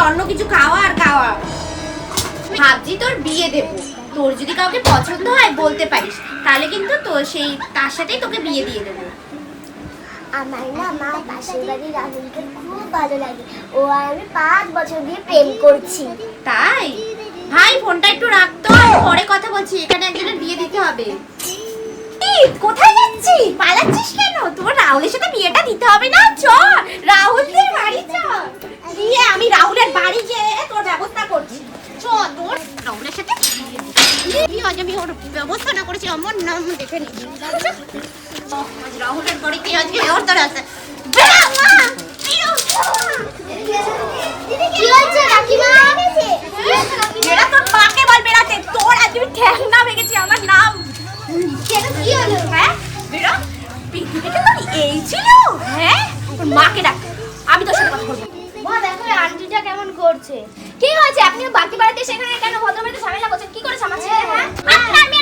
অন্য কিছু খাওয়া আর খাওয়া। ভাবছি তোর বিয়ে দেবো, তোর যদি কাউকে পছন্দ হয় বলতে পারিস, তাহলে কিন্তু তোর সেই তার সাথেই তোকে বিয়ে দিয়ে দেবো। আমার না মা পাশের বাড়ির রাহুলকে খুব ভালো লাগে, ও আর আমি 5 বছর দিয়ে প্রেম করছি। তাই ভাই ফোনটা একটু রাখতো, পরে কথা বলছি, এখানে একজনের বিয়ে দিতে হবে। কোথায় যাচ্ছিস? পালাচ্ছিস কেন? তোর রাহুলের সাথে বিয়েটা দিতে হবে না? চ রাহুলদের বাড়ি চ, দিয়ে আমি রাহুলের বাড়ি যেয়ে তোর ব্যবস্থা করছি। চ তোর রাহুলের সাথে বিয়ে আজ আমি ওর ব্যবস্থা না করেছি, আমার নাম দেখে নিচ্ছি। আজ রাহুলের বাড়িতে আজকে ওর তোর আছে। কি হচ্ছে কাকিমা? এরা তোর মাকে বল বেরাতে, তোর আজ আমি ঠ্যাং না ভেঙেছি, আমার নাম। কেন কি হলো? হ্যাঁ বেরো, পিকনিকে তো এই ছিল। হ্যাঁ তোর মাকে ডাক, আমি তোর সাথে কথা বলবো। মা দেখো এই আন্টিটা কেমন করছে। কি হয়েছে? আপনি বাকি বাড়িতে সেখানে কেন ভদ্রবাড়িতে ঝামেলা করছেন? কি করেছে আমার ছেলে? হ্যাঁ আপনার মেয়ে